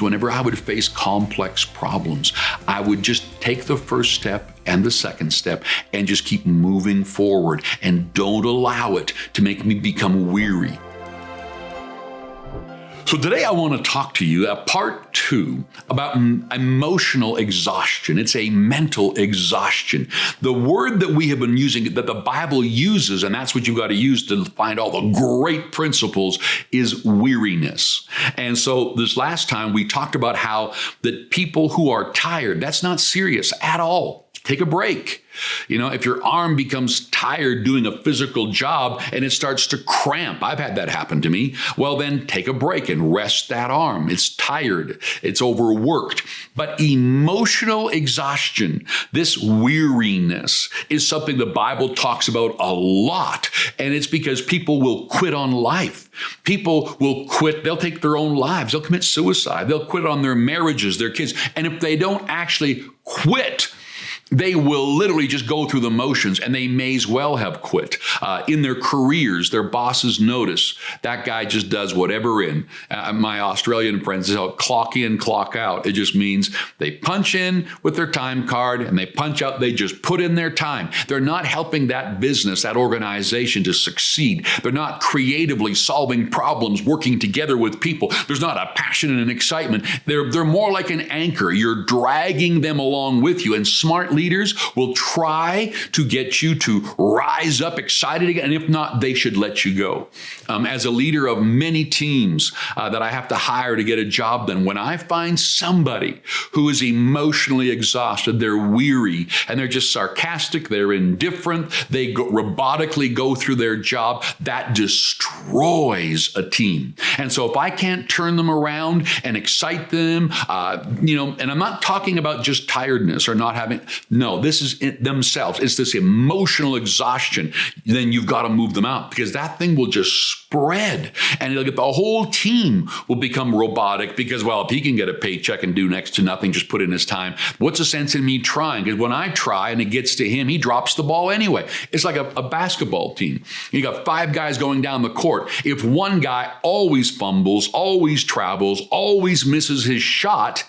Whenever I would face complex problems, I would just take the first step and the second step and just keep moving forward, and don't allow it to make me become weary. So today I want to talk to you, part 2, about emotional exhaustion. It's a mental exhaustion. The word that we have been using, that the Bible uses, and that's what you've got to use to find all the great principles, is weariness. And so this last time we talked about how that people who are tired, that's not serious at all. Take a break. If your arm becomes tired doing a physical job and it starts to cramp, I've had that happen to me, well, then take a break and rest that arm. It's tired. It's overworked. But emotional exhaustion, this weariness, is something the Bible talks about a lot. And it's because people will quit on life. People will quit. They'll take their own lives. They'll commit suicide. They'll quit on their marriages, their kids. And if they don't actually quit, they will literally just go through the motions, and they may as well have quit. In their careers, their bosses notice that guy just does whatever in. My Australian friends say, clock in, clock out. It just means they punch in with their time card and they punch out. They just put in their time. They're not helping that business, that organization to succeed. They're not creatively solving problems, working together with people. There's not a passion and an excitement. They're more like an anchor. You're dragging them along with you, and smart leaders will try to get you to rise up excited again. And if not, they should let you go. As a leader of many teams that I have to hire to get a job done, when I find somebody who is emotionally exhausted, they're weary, and they're just sarcastic, they're indifferent, they robotically go through their job, that destroys a team. And so if I can't turn them around and excite them, and I'm not talking about just tiredness or not having, no, this is themselves. It's this emotional exhaustion. Then you've got to move them out, because that thing will just spread, and it'll get the whole team will become robotic because, well, if he can get a paycheck and do next to nothing, just put in his time, what's the sense in me trying? Because when I try and it gets to him, he drops the ball anyway. It's like a basketball team. You got 5 guys going down the court. If one guy always fumbles, always travels, always misses his shot,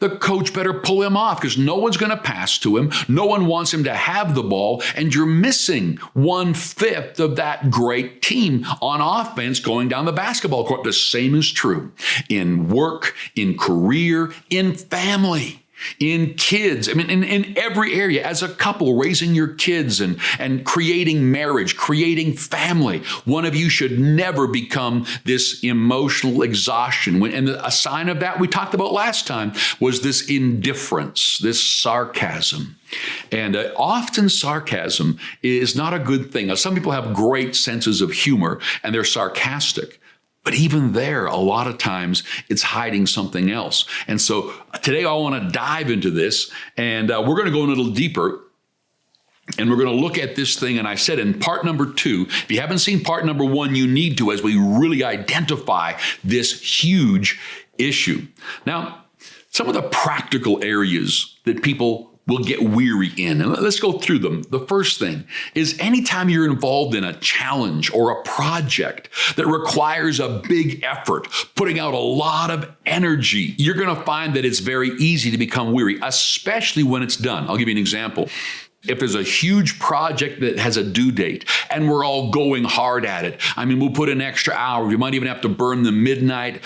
the coach better pull him off, because no one's going to pass to him. No one wants him to have the ball, and you're missing 1/5 of that great team on offense going down the basketball court. The same is true in work, in career, in family, in kids. I mean, in every area, as a couple, raising your kids and creating marriage, creating family. One of you should never become this emotional exhaustion. And a sign of that we talked about last time was this indifference, this sarcasm. And often sarcasm is not a good thing. Now, some people have great senses of humor and they're sarcastic. But even there, a lot of times it's hiding something else. And so today I want to dive into this, and we're going to go a little deeper, and we're going to look at this thing. And I said in part number 2, if you haven't seen part number 1, you need to, as we really identify this huge issue. Now, some of the practical areas that people will get weary in. And let's go through them. The first thing is anytime you're involved in a challenge or a project that requires a big effort, putting out a lot of energy, you're going to find that it's very easy to become weary, especially when it's done. I'll give you an example. If there's a huge project that has a due date and we're all going hard at it, I mean, we'll put in extra hours. We might even have to burn the midnight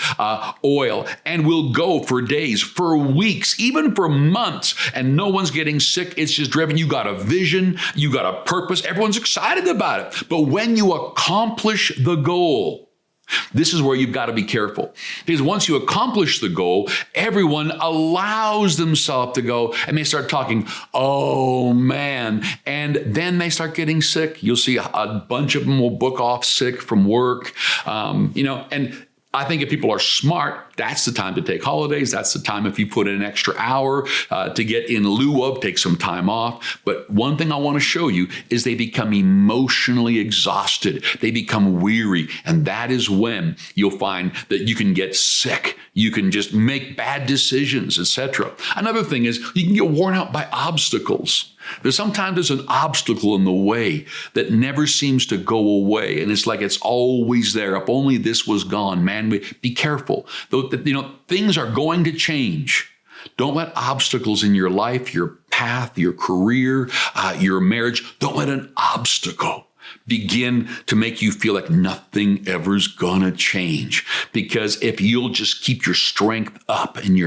oil, and we'll go for days, for weeks, even for months, and no one's getting sick. It's just driven. You got a vision. You got a purpose. Everyone's excited about it. But when you accomplish the goal, this is where you've got to be careful, because once you accomplish the goal, everyone allows themselves to go, and they start talking, oh man, and then they start getting sick. You'll see a bunch of them will book off sick from work, and I think if people are smart, that's the time to take holidays. That's the time if you put in an extra hour to get in lieu of, take some time off. But one thing I want to show you is they become emotionally exhausted. They become weary. And that is when you'll find that you can get sick. You can just make bad decisions, etc. Another thing is you can get worn out by obstacles. Sometimes there's an obstacle in the way that never seems to go away. And it's like it's always there. If only this was gone, man, be careful. look, things are going to change. Don't let obstacles in your life, your path, your career, your marriage, don't let an obstacle begin to make you feel like nothing ever's gonna change. Because if you'll just keep your strength up and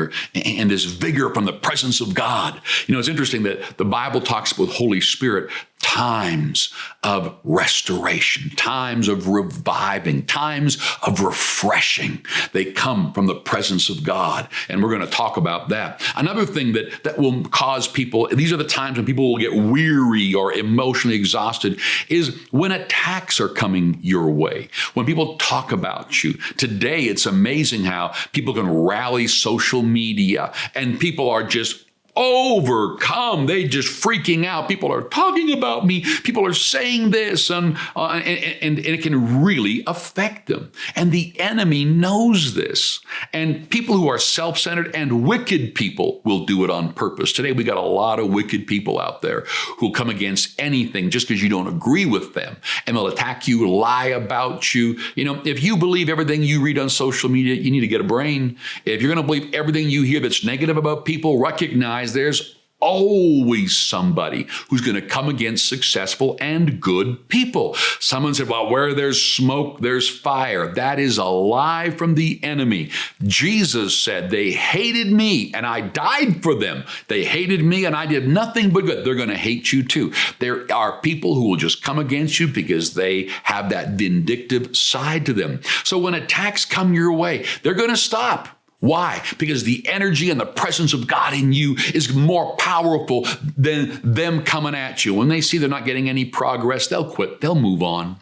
this vigor from the presence of God, it's interesting that the Bible talks about Holy Spirit, times of restoration, times of reviving, times of refreshing. They come from the presence of God. And we're going to talk about that. Another thing that will cause people, these are the times when people will get weary or emotionally exhausted, is when attacks are coming your way. When people talk about you. Today, it's amazing how people can rally social media and people are just overcome. They just freaking out. People are talking about me. People are saying this, and it can really affect them. And the enemy knows this. And people who are self-centered and wicked people will do it on purpose. Today, we got a lot of wicked people out there who'll come against anything just because you don't agree with them. And they'll attack you, lie about you. If you believe everything you read on social media, you need to get a brain. If you're going to believe everything you hear that's negative about people, recognize there's always somebody who's going to come against successful and good people. Someone said, well, where there's smoke, there's fire. That is a lie from the enemy. Jesus said, they hated me and I died for them. They hated me and I did nothing but good. They're going to hate you too. There are people who will just come against you because they have that vindictive side to them. So when attacks come your way, they're going to stop. Why? Because the energy and the presence of God in you is more powerful than them coming at you. When they see they're not getting any progress, they'll quit. They'll move on.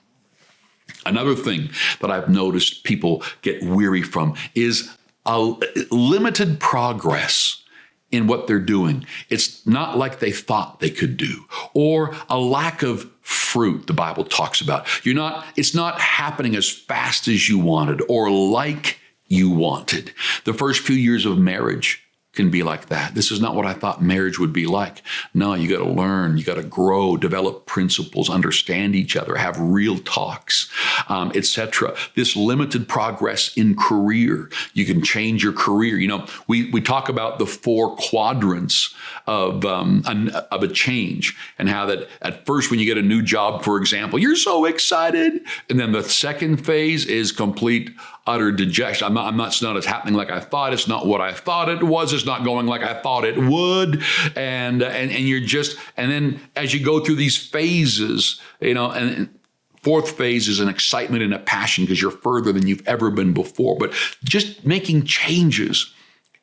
Another thing that I've noticed people get weary from is a limited progress in what they're doing. It's not like they thought they could do, or a lack of fruit the Bible talks about. It's not happening as fast as you wanted or like you wanted. The first few years of marriage can be like that. This is not what I thought marriage would be like. No, you got to learn, you got to grow, develop principles, understand each other, have real talks, etc. This limited progress in career. You can change your career. We talk about the 4 quadrants of a change, and how that at first when you get a new job, for example, you're so excited, and then the second phase is complete utter dejection. It's not as happening like I thought. It's not what I thought it was. It's not going like I thought it would. And you're just, and then as you go through these phases, and fourth phase is an excitement and a passion because you're further than you've ever been before. But just making changes,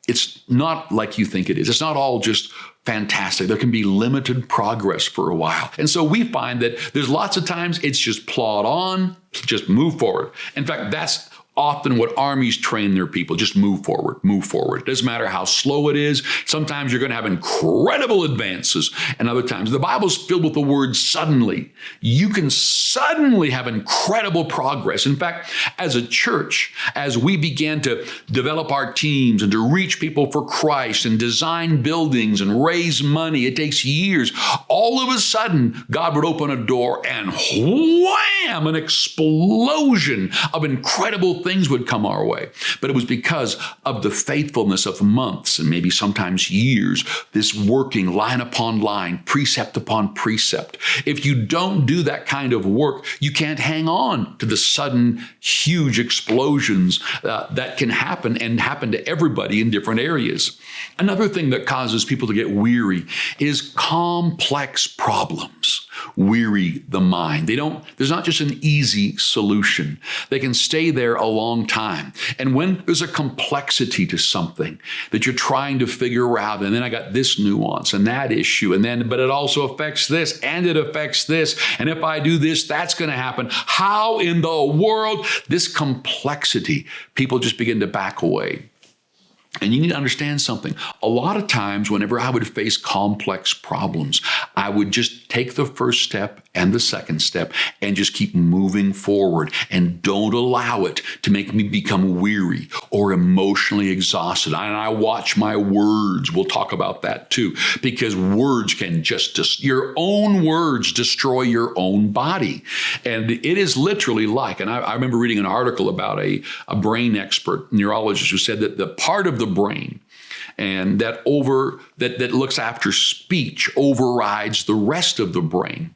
it's not like you think it is. It's not all just fantastic. There can be limited progress for a while. And so we find that there's lots of times it's just plod on, just move forward. In fact, that's often what armies train their people. Just move forward, move forward. It doesn't matter how slow it is. Sometimes you're going to have incredible advances, and other times the Bible's filled with the word suddenly. You can suddenly have incredible progress. In fact, as a church, as we began to develop our teams and to reach people for Christ and design buildings and raise money, it takes years. All of a sudden, God would open a door and wham, an explosion of incredible things would come our way. But it was because of the faithfulness of months and maybe sometimes years, this working line upon line, precept upon precept. If you don't do that kind of work, you can't hang on to the sudden huge explosions that can happen and happen to everybody in different areas. Another thing that causes people to get weary is complex problems. Weary the mind. There's not just an easy solution. They can stay there a long time. And when there's a complexity to something that you're trying to figure out, and then I got this nuance and that issue, but it also affects this and it affects this. And if I do this, that's going to happen. How in the world? This complexity, people just begin to back away. And you need to understand something. A lot of times, whenever I would face complex problems, I would just take the first step and the second step and just keep moving forward, and don't allow it to make me become weary or emotionally exhausted. And I watch my words. We'll talk about that too, because words can your own words destroy your own body. And it is literally like, and I remember reading an article about a brain expert, neurologist, who said that the part of the brain and that looks after speech overrides the rest of the brain.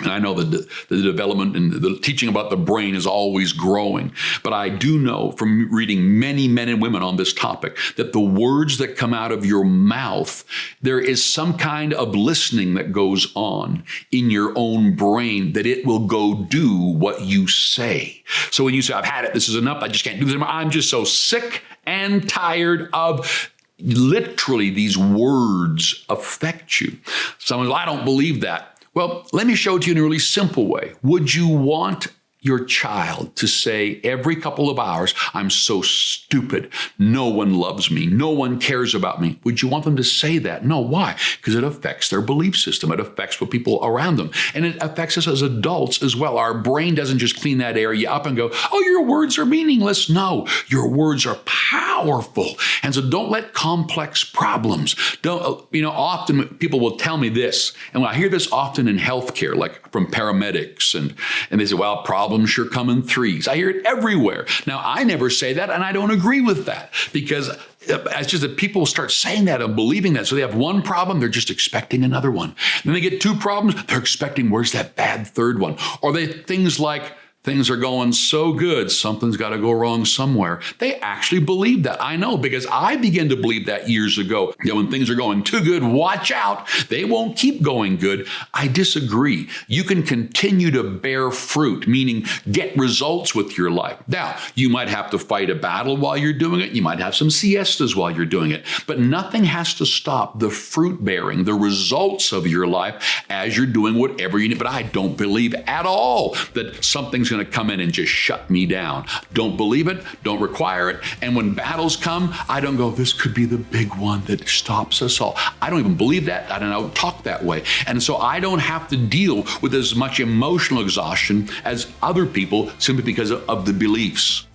And I know that the development and the teaching about the brain is always growing. But I do know from reading many men and women on this topic that the words that come out of your mouth, there is some kind of listening that goes on in your own brain that it will go do what you say. So when you say, I've had it, this is enough, I just can't do this anymore, I'm just so sick and tired of, literally these words affect you. Someone, I don't believe that. Well, let me show it to you in a really simple way. Would you want your child to say every couple of hours, I'm so stupid, no one loves me, no one cares about me? Would you want them to say that? No. Why? Because it affects their belief system. It affects what people around them. And it affects us as adults as well. Our brain doesn't just clean that area up and go, oh, your words are meaningless. No, your words are powerful. And so don't let complex problems, often people will tell me this, and I hear this often in healthcare, like from paramedics, and they say, well, problems sure come in threes. I hear it everywhere. Now, I never say that, and I don't agree with that, because it's just that people start saying that and believing that. So they have one problem, they're just expecting another one. Then they get two problems, they're expecting, where's that bad third one? Or things like, things are going so good, something's got to go wrong somewhere. They actually believe that. I know, because I began to believe that years ago. When things are going too good, watch out. They won't keep going good. I disagree. You can continue to bear fruit, meaning get results with your life. Now, you might have to fight a battle while you're doing it. You might have some siestas while you're doing it. But nothing has to stop the fruit bearing, the results of your life as you're doing whatever you need. But I don't believe at all that something's going to come in and just shut me down. Don't believe it, don't require it. And when battles come, I don't go, this could be the big one that stops us all. I don't even believe that. I don't talk that way. And so I don't have to deal with as much emotional exhaustion as other people simply because of the beliefs.